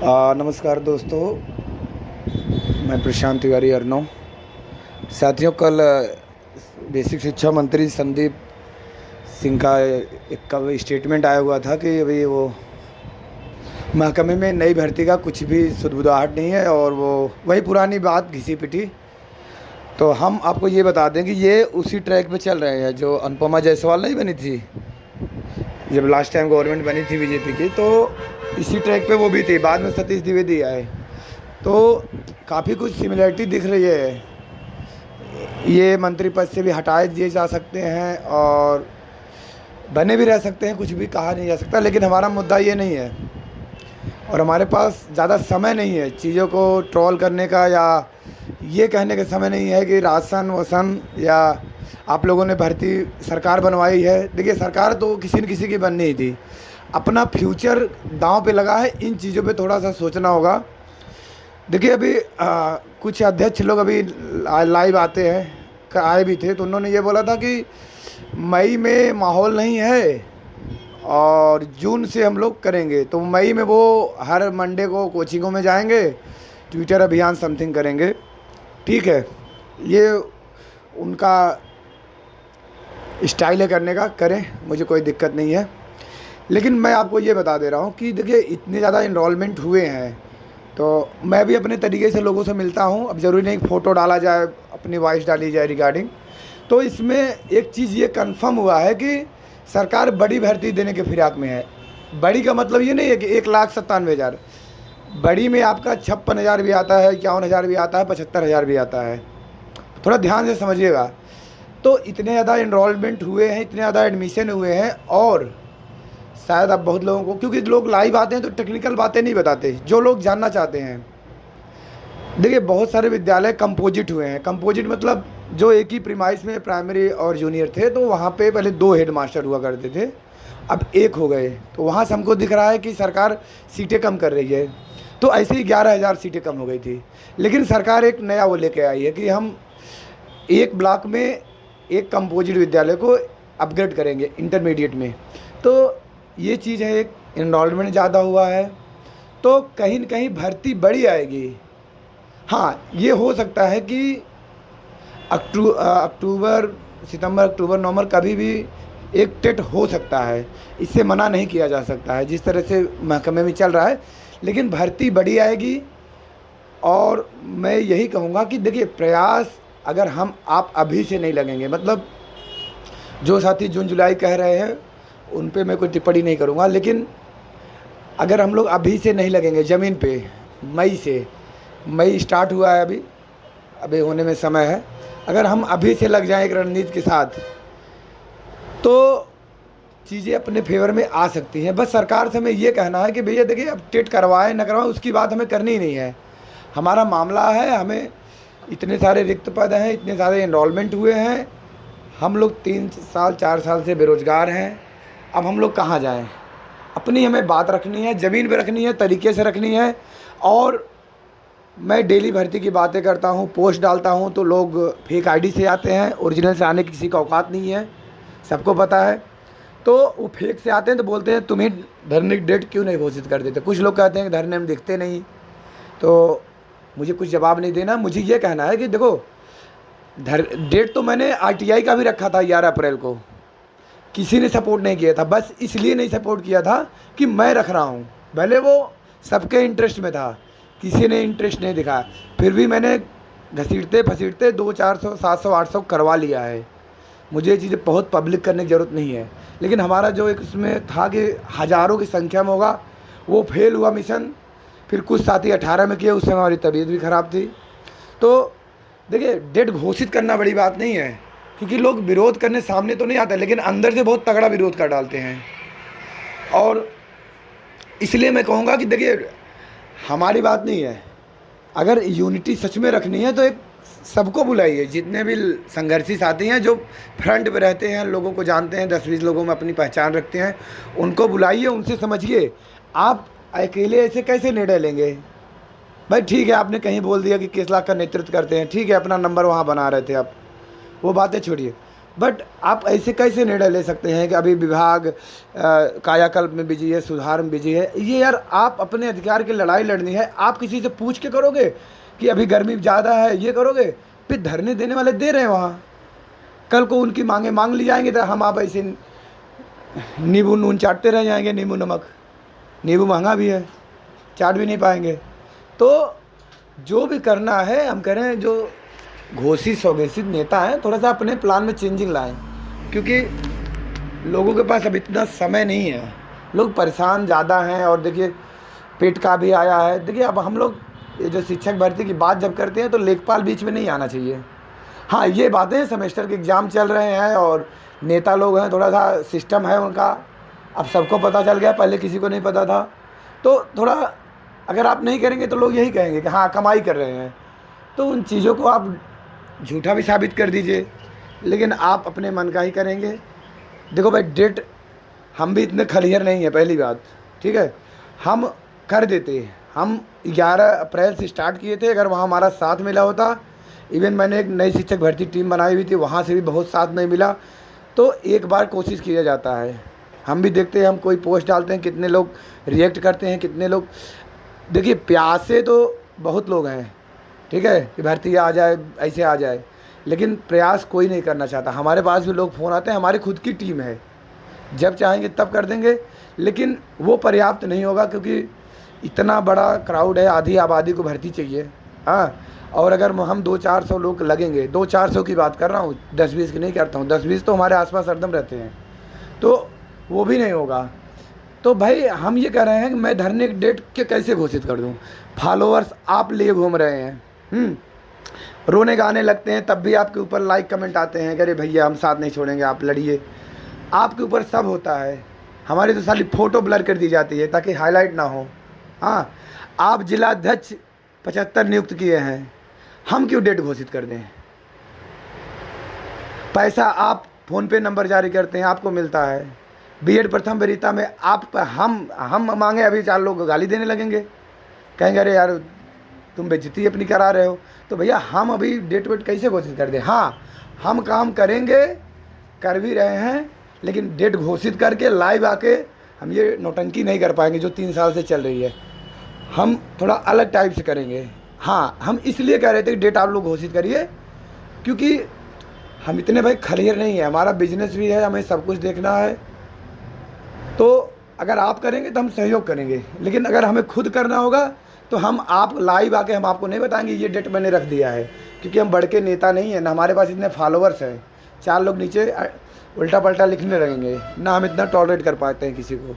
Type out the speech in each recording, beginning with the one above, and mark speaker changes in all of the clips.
Speaker 1: नमस्कार दोस्तों, मैं प्रशांत तिवारी अर्नव। साथियों, कल बेसिक शिक्षा मंत्री संदीप सिंह का एक कल स्टेटमेंट आया हुआ था कि अभी वो महकमे में नई भर्ती का कुछ भी सुदबुदाहट नहीं है और वो वही पुरानी बात घिसी पिटी। तो हम आपको ये बता दें कि ये उसी ट्रैक पे चल रहे हैं जो अनुपमा जायसवाल नहीं बनी थी जब लास्ट टाइम गवर्नमेंट बनी थी बीजेपी की, तो इसी ट्रैक पे वो भी थी। बाद में सतीश द्विवेदी आए, तो काफ़ी कुछ सिमिलरिटी दिख रही है। ये मंत्री पद से भी हटाए दिए जा सकते हैं और बने भी रह सकते हैं, कुछ भी कहा नहीं जा सकता। लेकिन हमारा मुद्दा ये नहीं है और हमारे पास ज़्यादा समय नहीं है चीज़ों को ट्रोल करने का या ये कहने का समय नहीं है कि राशन वसन या आप लोगों ने भर्ती सरकार बनवाई है। देखिए, सरकार तो किसी न किसी की बननी ही थी। अपना फ्यूचर दांव पे लगा है, इन चीज़ों पे थोड़ा सा सोचना होगा। देखिए, अभी कुछ अध्यक्ष लोग अभी लाइव आते हैं, आए भी थे, तो उन्होंने ये बोला था कि मई में माहौल नहीं है और जून से हम लोग करेंगे। तो मई में वो हर मंडे को कोचिंगों में जाएंगे, ट्विटर अभियान समथिंग करेंगे। ठीक है, ये उनका स्टाइल है करने का, करें, मुझे कोई दिक्कत नहीं है। लेकिन मैं आपको ये बता दे रहा हूँ कि देखिए, इतने ज़्यादा इनरोलमेंट हुए हैं तो मैं भी अपने तरीके से लोगों से मिलता हूँ। अब ज़रूरी नहीं फ़ोटो डाला जाए, अपनी वॉइस डाली जाए रिगार्डिंग। तो इसमें एक चीज़ ये कंफर्म हुआ है कि सरकार बड़ी भर्ती देने के फिराक में है। बड़ी का मतलब ये नहीं है कि 1,97,000। बड़ी में आपका 56,000 भी आता है, 51,000 भी आता है, 75,000 भी आता है। थोड़ा ध्यान से समझिएगा। तो इतने ज़्यादा इनरोलमेंट हुए हैं, इतने ज़्यादा एडमिशन हुए हैं और शायद अब बहुत लोगों को, क्योंकि लोग लाइव आते हैं तो टेक्निकल बातें नहीं बताते जो लोग जानना चाहते हैं। देखिए, बहुत सारे विद्यालय कंपोजिट हुए हैं। कंपोजिट मतलब जो एक ही प्रीमाइस में प्राइमरी और जूनियर थे, तो वहाँ पे पहले 2 हेड मास्टर हुआ करते थे, अब 1 हो गए। तो वहाँ से हमको दिख रहा है कि सरकार सीटें कम कर रही है। तो ऐसे ही 11,000 सीटें कम हो गई थी। लेकिन सरकार एक नया वो लेके आई है कि हम एक ब्लॉक में एक कंपोजिट विद्यालय को अपग्रेड करेंगे इंटरमीडिएट में। तो ये चीज़ है, एक इनरोलमेंट ज़्यादा हुआ है तो कहीं न कहीं भर्ती बड़ी आएगी। हाँ, ये हो सकता है कि अक्टूबर, सितंबर, अक्टूबर, नवंबर कभी भी एक टेट हो सकता है, इससे मना नहीं किया जा सकता है जिस तरह से महकमे में चल रहा है। लेकिन भर्ती बड़ी आएगी और मैं यही कहूँगा कि देखिए, प्रयास अगर हम आप अभी से नहीं लगेंगे, मतलब जो साथी जून जुलाई कह रहे हैं उन पे मैं कोई टिप्पणी नहीं करूँगा, लेकिन अगर हम लोग अभी से नहीं लगेंगे ज़मीन पे, मई स्टार्ट हुआ है, अभी होने में समय है। अगर हम अभी से लग जाएं एक रणनीति के साथ तो चीज़ें अपने फेवर में आ सकती हैं। बस सरकार से हमें ये कहना है कि भैया देखिए, अब टेट करवाएं न करवाएं उसकी बात हमें करनी ही नहीं है। हमारा मामला है, हमें इतने सारे रिक्त पद हैं, इतने सारे इनरोलमेंट हुए हैं, हम लोग 3 साल 4 साल से बेरोज़गार हैं। अब हम लोग कहाँ जाएं? अपनी हमें बात रखनी है, ज़मीन पे रखनी है, तरीके से रखनी है। और मैं डेली भर्ती की बातें करता हूँ, पोस्ट डालता हूँ, तो लोग फेक आईडी से आते हैं, ओरिजिनल से आने की किसी का औकात नहीं है, सबको पता है। तो वो फेक से आते हैं तो बोलते हैं तुम्हें धरने की डेट क्यों नहीं घोषित कर देते। कुछ लोग कहते हैं कि धरने में दिखते नहीं। तो मुझे कुछ जवाब नहीं देना, मुझे ये कहना है कि देखो, डेट तो मैंने आरटीआई का भी रखा था 11 अप्रैल को, किसी ने सपोर्ट नहीं किया था। बस इसलिए नहीं सपोर्ट किया था कि मैं रख रहा हूँ, भले वो सबके इंटरेस्ट में था, किसी ने इंटरेस्ट नहीं दिखाया, फिर भी मैंने घसीटते फसीटते 200, 400, 700, 800 करवा लिया है। मुझे ये चीज़ें बहुत पब्लिक करने की ज़रूरत नहीं है। लेकिन हमारा जो एक उसमें था कि हज़ारों की संख्या में होगा, वो फेल हुआ मिशन। फिर कुछ साथी 18 में किए, उस समय हमारी तबीयत भी ख़राब थी। तो देखिए, डेट घोषित करना बड़ी बात नहीं है, क्योंकि लोग विरोध करने सामने तो नहीं आते, लेकिन अंदर से बहुत तगड़ा विरोध कर डालते हैं। और इसलिए मैं कहूँगा कि देखिए, हमारी बात नहीं है, अगर यूनिटी सच में रखनी है तो एक सबको बुलाइए, जितने भी संघर्षी साथी हैं जो फ्रंट पे रहते हैं, लोगों को जानते हैं, 10-20 लोगों में अपनी पहचान रखते हैं, उनको बुलाइए, उनसे समझिए। आप अकेले ऐसे कैसे निर्णय लेंगे? भाई ठीक है, आपने कहीं बोल दिया कि किस लाख का नेतृत्व करते हैं, ठीक है, अपना नंबर वहाँ बना रहे थे आप, वो बातें छोड़िए। बट आप ऐसे कैसे निर्णय ले सकते हैं कि अभी विभाग कायाकल्प में बिजी है, सुधार में बिजी है? ये यार आप अपने अधिकार की लड़ाई लड़नी है, आप किसी से पूछ के करोगे कि अभी गर्मी ज़्यादा है ये करोगे? फिर धरने देने वाले दे रहे हैं वहाँ, कल को उनकी मांगे मांग ली जाएंगी तो हम आप ऐसे नींबू नून चाटते रह जाएंगे, नींबू नमक। नींबू महंगा भी है, चाट भी नहीं पाएंगे। तो जो भी करना है हम करें, जो घोषित स्वघोषित नेता हैं थोड़ा सा अपने प्लान में चेंजिंग लाएं, क्योंकि लोगों के पास अब इतना समय नहीं है, लोग परेशान ज़्यादा हैं। और देखिए पेट का भी आया है। देखिए अब हम लोग ये जो शिक्षक भर्ती की बात जब करते हैं तो लेखपाल बीच में नहीं आना चाहिए। हाँ ये बातें, सेमेस्टर के एग्ज़ाम चल रहे हैं और नेता लोग हैं, थोड़ा सा सिस्टम है उनका, अब सबको पता चल गया, पहले किसी को नहीं पता था। तो थोड़ा अगर आप नहीं करेंगे तो लोग यही कहेंगे कि हाँ कमाई कर रहे हैं। तो उन चीज़ों को आप झूठा भी साबित कर दीजिए, लेकिन आप अपने मन का ही करेंगे। देखो भाई डेट, हम भी इतने खलिहर नहीं है, पहली बात, ठीक है, हम कर देते। हम 11 अप्रैल से स्टार्ट किए थे, अगर वहाँ हमारा साथ मिला होता, इवन मैंने एक नई शिक्षक भर्ती टीम बनाई हुई थी, वहाँ से भी बहुत साथ नहीं मिला। तो एक बार कोशिश किया जाता है, हम भी देखते हैं, हम कोई पोस्ट डालते हैं कितने लोग रिएक्ट करते हैं, कितने लोग। देखिए प्यासे तो बहुत लोग हैं, ठीक है, कि भर्ती आ जाए, ऐसे आ जाए, लेकिन प्रयास कोई नहीं करना चाहता। हमारे पास भी लोग फ़ोन आते हैं, हमारी खुद की टीम है, जब चाहेंगे तब कर देंगे, लेकिन वो पर्याप्त नहीं होगा, क्योंकि इतना बड़ा क्राउड है, आधी आबादी को भर्ती चाहिए। हाँ, और अगर हम 200-400 लोग लगेंगे, 200-400 की बात कर रहा हूँ, 10-20 की नहीं करता हूँ, 10-20 तो हमारे आसपास हरदम रहते हैं, तो वो भी नहीं होगा। तो भाई हम ये कह रहे हैं कि मैं धरने की डेट के कैसे घोषित कर दूँ? फॉलोअर्स आप लिए घूम रहे हैं, रोने गाने लगते हैं, तब भी आपके ऊपर लाइक कमेंट आते हैं, अरे भैया हम साथ नहीं छोड़ेंगे, आप लड़िए। आपके ऊपर सब होता है, हमारी तो साली फ़ोटो ब्लर कर दी जाती है ताकि हाईलाइट ना हो। हाँ, आप जिलाध्यक्ष 75 नियुक्त किए हैं, हम क्यों डेट घोषित कर दें? पैसा आप फ़ोन पे नंबर जारी करते हैं, आपको मिलता है। बीएड प्रथम वरीयता में आप हम मांगे, अभी 4 लोग गाली देने लगेंगे, कहेंगे अरे यार तुम बेइज्जती अपनी करा रहे हो। तो भैया हम अभी डेट वेट कैसे घोषित कर दें? हाँ हम काम करेंगे, कर भी रहे हैं, लेकिन डेट घोषित करके लाइव आके हम ये नौटंकी नहीं कर पाएंगे जो 3 साल से चल रही है। हम थोड़ा अलग टाइप से करेंगे। हाँ, हम इसलिए कह रहे थे कि डेट आप लोग घोषित करिए, क्योंकि हम इतने भाई खलियर नहीं है, हमारा बिजनेस भी है, हमें सब कुछ देखना है। तो अगर आप करेंगे तो हम सहयोग करेंगे, लेकिन अगर हमें खुद करना होगा तो हम आप लाइव आके हम आपको नहीं बताएंगे ये डेट मैंने रख दिया है, क्योंकि हम बढ़ के नेता नहीं है ना, हमारे पास इतने फॉलोअर्स हैं। 4 लोग नीचे उल्टा पल्टा लिखने लगेंगे ना, हम इतना टॉलरेट कर पाते हैं किसी को।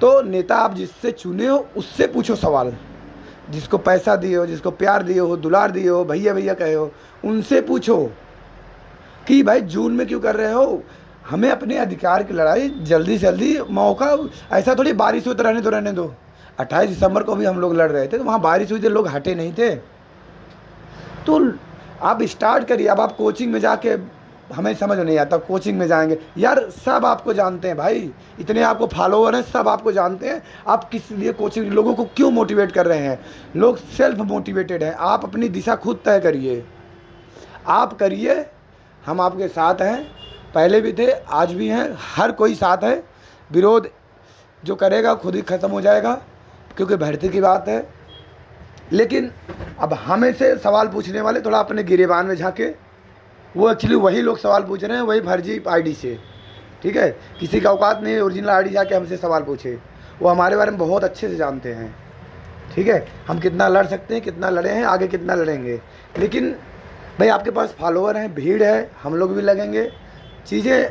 Speaker 1: तो नेता आप जिससे चुने हो उससे पूछो सवाल, जिसको पैसा दिए हो, जिसको प्यार दिए हो, दुलार दिए हो, भैया भैया कहे हो, उनसे पूछो कि भाई जून में क्यों कर रहे हो? हमें अपने अधिकार की लड़ाई जल्दी से जल्दी मौका, ऐसा थोड़ी बारिश होते रहने दो। 28 दिसंबर को भी हम लोग लड़ रहे थे, तो वहाँ बारिश हुई थी, लोग हटे नहीं थे। तो आप स्टार्ट करिए। अब आप कोचिंग में जाके, हमें समझ नहीं आता, कोचिंग में जाएंगे यार, सब आपको जानते हैं भाई, इतने आपको फॉलोअर हैं, सब आपको जानते हैं, आप किस लिए कोचिंग, लोगों को क्यों मोटिवेट कर रहे हैं? लोग सेल्फ मोटिवेटेड हैं। आप अपनी दिशा खुद तय करिए, आप करिए, हम आपके साथ हैं, पहले भी थे, आज भी हैं, हर कोई साथ है। विरोध जो करेगा खुद ही ख़त्म हो जाएगा, क्योंकि भर्ती की बात है। लेकिन अब हमें से सवाल पूछने वाले थोड़ा अपने गिरेबान में झांके, वो एक्चुअली वही लोग सवाल पूछ रहे हैं, वही फर्जी आईडी से, ठीक है, किसी का औकात नहीं ओरिजिनल आईडी जाके हमसे सवाल पूछे, वो हमारे बारे में बहुत अच्छे से जानते हैं, ठीक है, हम कितना लड़ सकते हैं, कितना लड़े हैं, आगे कितना लड़ेंगे। लेकिन भाई आपके पास फॉलोअर हैं, भीड़ है, हम लोग भी लगेंगे। चीज़ें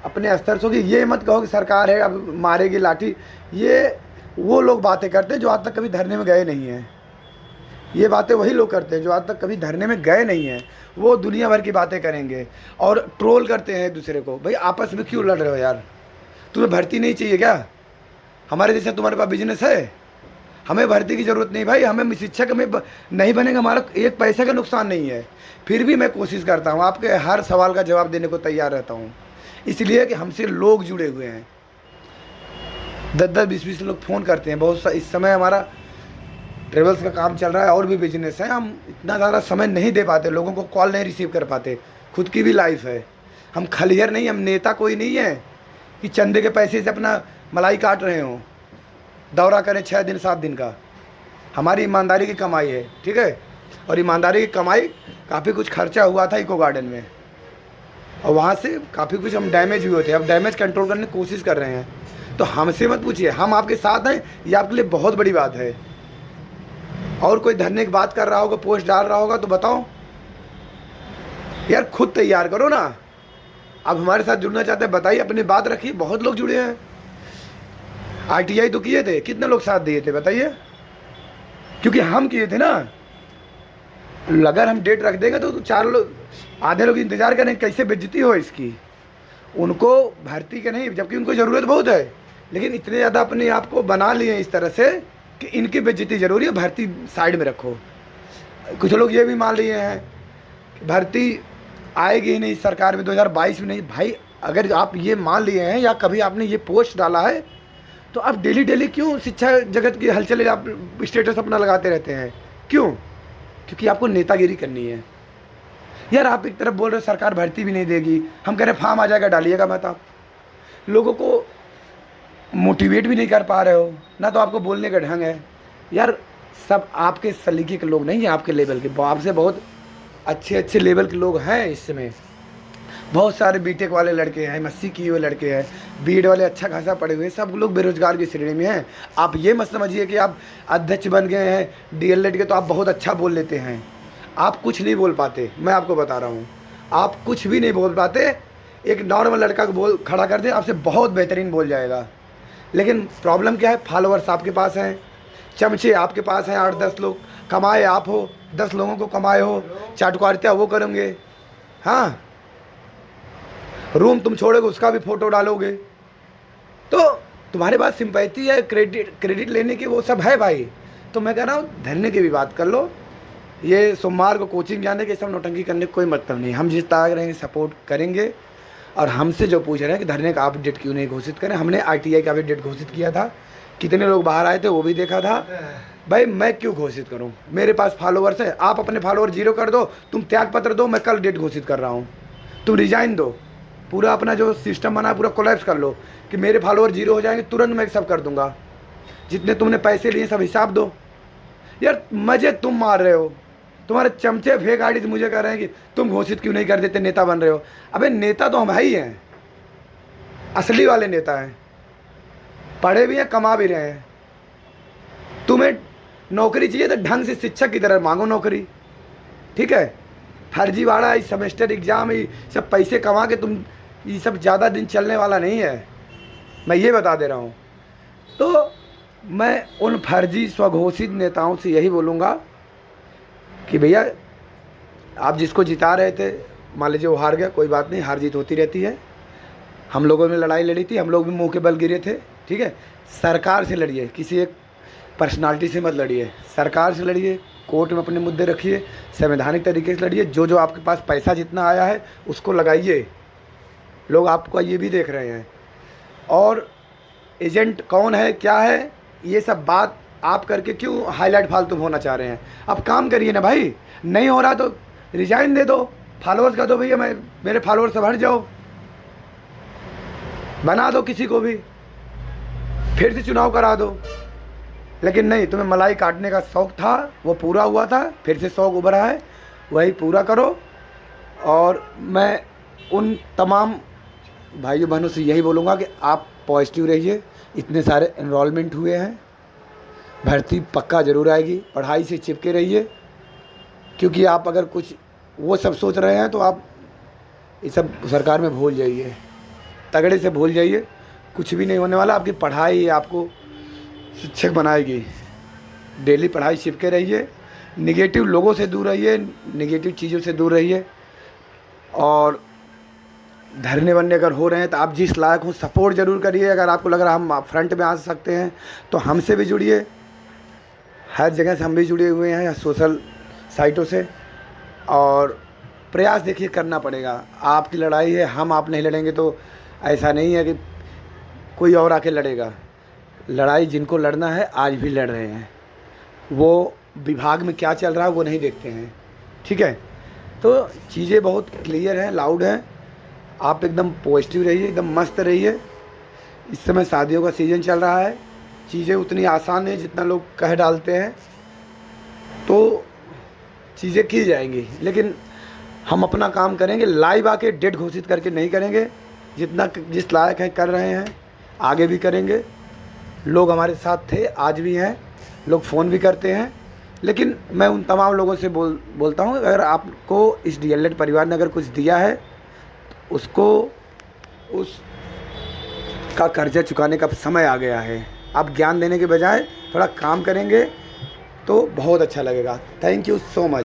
Speaker 1: अपने स्तर से होगी, ये मत कहो कि सरकार है अब मारेगी लाठी। ये वो लोग बातें करते हैं जो आज तक कभी धरने में गए नहीं हैं। ये बातें वही लोग करते हैं जो आज तक कभी धरने में गए नहीं हैं। वो दुनिया भर की बातें करेंगे और ट्रोल करते हैं एक दूसरे को। भाई आपस में क्यों लड़ रहे हो यार? तुम्हें भर्ती नहीं चाहिए क्या? हमारे जैसे तुम्हारे पास बिजनेस है, हमें भर्ती की ज़रूरत नहीं भाई। हमें शिक्षक में नहीं बनेगा, हमारा एक पैसे का नुकसान नहीं है। फिर भी मैं कोशिश करता हूँ, आपके हर सवाल का जवाब देने को तैयार रहता हूँ, इसलिए कि हमसे लोग जुड़े हुए हैं। 10-10, 20-20 लोग फ़ोन करते हैं। बहुत सा इस समय हमारा ट्रेवल्स का काम चल रहा है और भी बिजनेस है, हम इतना ज़्यादा समय नहीं दे पाते, लोगों को कॉल नहीं रिसीव कर पाते, खुद की भी लाइफ है। हम खलियर नहीं, हम नेता कोई नहीं है कि चंदे के पैसे से अपना मलाई काट रहे हों, दौरा करें 6 दिन 7 दिन का। हमारी ईमानदारी की कमाई है, ठीक है। और ईमानदारी की कमाई काफ़ी कुछ खर्चा हुआ था इको गार्डन में, और वहाँ से काफ़ी कुछ हम डैमेज हुए थे। अब डैमेज कंट्रोल करने की कोशिश कर रहे हैं। तो हमसे मत पूछिए, हम आपके साथ हैं, ये आपके लिए बहुत बड़ी बात है। और कोई धरने की बात कर रहा होगा, पोस्ट डाल रहा होगा, तो बताओ यार, खुद तैयार करो ना। आप हमारे साथ जुड़ना चाहते हैं, बताइए, अपनी बात रखिए। बहुत लोग जुड़े हैं। RTI तो किए थे, कितने लोग साथ दिए थे बताइए? क्योंकि हम किए थे ना। अगर हम डेट रख देंगे तो 4 लोग, आधे लोग इंतजार करें कैसे बेइज्जती हो इसकी। उनको भर्ती के नहीं, जबकि उनको ज़रूरत बहुत है, लेकिन इतने ज़्यादा अपने आप को बना लिए इस तरह से कि इनकी बेइज्जती ज़रूरी है, भर्ती साइड में रखो। कुछ लोग ये भी मान लिए हैं कि भर्ती आएगी ही नहीं सरकार में 2022 में। नहीं भाई, अगर आप ये मान लिए हैं या कभी आपने ये पोस्ट डाला है, तो आप डेली डेली क्यों शिक्षा जगत की हलचल आप स्टेटस अपना लगाते रहते हैं? क्यों? क्योंकि आपको नेतागिरी करनी है यार। आप एक तरफ बोल रहे हो सरकार भर्ती भी नहीं देगी, हम कह रहे फॉर्म आ जाएगा, डालिएगा मत। आप लोगों को मोटिवेट भी नहीं कर पा रहे हो ना, तो आपको बोलने का ढंग है यार। सब आपके सलीके के लोग नहीं हैं, आपके लेवल के, आपसे बहुत अच्छे अच्छे लेवल के लोग हैं इस समय। बहुत सारे बीटेक वाले लड़के हैं, MSc किए हुए लड़के हैं, बीएड वाले अच्छा खासा पढ़े हुए, सब लोग बेरोजगार की श्रेणी में हैं। आप ये मत समझिए कि आप अध्यक्ष बन गए हैं DLED के तो आप बहुत अच्छा बोल लेते हैं। आप कुछ नहीं बोल पाते, मैं आपको बता रहा हूँ, आप कुछ भी नहीं बोल पाते। एक नॉर्मल लड़का को बोल खड़ा कर दे, आपसे बहुत बेहतरीन बोल जाएगा। लेकिन प्रॉब्लम क्या है? फॉलोअर्स आपके पास हैं, चमचे आपके पास हैं, 8-10 लोग। कमाए आप हो, 10 लोगों को कमाए हो, चाटुकारिता वो करेंगे। हाँ, रूम तुम छोड़ोगे उसका भी फोटो डालोगे, तो तुम्हारे पास सिंपैथी है, क्रेडिट लेने की वो सब है भाई। तो मैं कह रहा हूँ धरने की भी बात कर लो। ये सोमवार को कोचिंग जाने के सब नौटंकी करने का कोई मतलब नहीं। हम जिस तरह रहेंगे सपोर्ट करेंगे। और हमसे जो पूछ रहे हैं कि धरने का आप डेट क्यों नहीं घोषित करें, हमने RTI का भी डेट घोषित किया था। कितने लोग बाहर आए थे वो भी देखा था। भाई मैं क्यों घोषित करूं? मेरे पास फॉलोअर्स है। आप अपने फॉलोअर 0 कर दो, तुम त्याग पत्र दो, मैं कल डेट घोषित कर रहा हूं। तुम रिजाइन दो, पूरा अपना जो सिस्टम बना है पूरा कोलैप्स कर लो कि मेरे फॉलोअर 0 हो जाएंगे, तुरंत मैं सब कर दूंगा। जितने तुमने पैसे लिए सब हिसाब दो। यार मजे तुम मार रहे हो, तुम्हारे चमचे फेक आईडी से मुझे कह रहे हैं कि तुम घोषित क्यों नहीं कर देते, नेता बन रहे हो। अबे नेता तो हम ही हैं, असली वाले नेता हैं, पढ़े भी हैं, कमा भी रहे हैं। तुम्हें नौकरी चाहिए तो ढंग से शिक्षक की तरह मांगो नौकरी, ठीक है। फर्जीवाड़ा, इस सेमेस्टर एग्ज़ाम, ये सब पैसे कमा के तुम, ये सब ज़्यादा दिन चलने वाला नहीं है, मैं ये बता दे रहा हूँ। तो मैं उन फर्जी स्वघोषित नेताओं से यही बोलूँगा कि भैया आप जिसको जिता रहे थे, मान लीजिए वो हार गया, कोई बात नहीं, हार जीत होती रहती है। हम लोगों ने लड़ाई लड़ी थी, हम लोग भी मुंह के बल गिरे थे, ठीक है। सरकार से लड़िए, किसी एक पर्सनालिटी से मत लड़िए, सरकार से लड़िए, कोर्ट में अपने मुद्दे रखिए, संवैधानिक तरीके से लड़िए। जो आपके पास पैसा जितना आया है उसको लगाइए, लोग आपको ये भी देख रहे हैं। और एजेंट कौन है क्या है ये सब बात आप करके क्यों हाईलाइट फालतू होना चाह रहे हैं? आप काम करिए ना भाई। नहीं हो रहा तो रिजाइन दे दो, फॉलोअर्स का दो भैया, मैं मेरे फॉलोअर्स से भर जाओ, बना दो किसी को भी, फिर से चुनाव करा दो। लेकिन नहीं, तुम्हें मलाई काटने का शौक़ था, वो पूरा हुआ था, फिर से शौक़ उभरा है, वही पूरा करो। और मैं उन तमाम भाइयों बहनों से यही बोलूँगा कि आप पॉजिटिव रहिए। इतने सारे एनरोलमेंट हुए हैं, भर्ती पक्का ज़रूर आएगी, पढ़ाई से चिपके रहिए। क्योंकि आप अगर कुछ वो सब सोच रहे हैं तो आप ये सब सरकार में भूल जाइए, तगड़े से भूल जाइए, कुछ भी नहीं होने वाला। आपकी पढ़ाई आपको शिक्षक बनाएगी। डेली पढ़ाई चिपके रहिए, निगेटिव लोगों से दूर रहिए, निगेटिव चीज़ों से दूर रहिए। और धरने बनने अगर हो रहे हैं तो आप जिस लायक हो सपोर्ट ज़रूर करिए। अगर आपको लग रहा है हम फ्रंट में आ सकते हैं तो हमसे भी जुड़िए। हर जगह से हम भी जुड़े हुए हैं सोशल साइटों से। और प्रयास देखिए करना पड़ेगा। आपकी लड़ाई है, हम आप नहीं लड़ेंगे तो ऐसा नहीं है कि कोई और आके लड़ेगा। लड़ाई जिनको लड़ना है आज भी लड़ रहे हैं। वो विभाग में क्या चल रहा है वो नहीं देखते हैं, ठीक है। तो चीज़ें बहुत क्लियर हैं, लाउड हैं। आप एकदम पॉजिटिव रहिए, एकदम मस्त रहिए। इस समय शादियों का सीज़न चल रहा है, चीज़ें उतनी आसान नहीं जितना लोग कह डालते हैं, तो चीज़ें की जाएंगी, लेकिन हम अपना काम करेंगे। लाइव आके डेट घोषित करके नहीं करेंगे, जितना जिस लायक है कर रहे हैं, आगे भी करेंगे। लोग हमारे साथ थे, आज भी हैं, लोग फ़ोन भी करते हैं। लेकिन मैं उन तमाम लोगों से बोलता हूँ, अगर आपको इस DLED परिवार ने अगर कुछ दिया है, उसको उसका कर्जा चुकाने का समय आ गया है। आप ज्ञान देने के बजाय थोड़ा काम करेंगे तो बहुत अच्छा लगेगा। Thank you so much.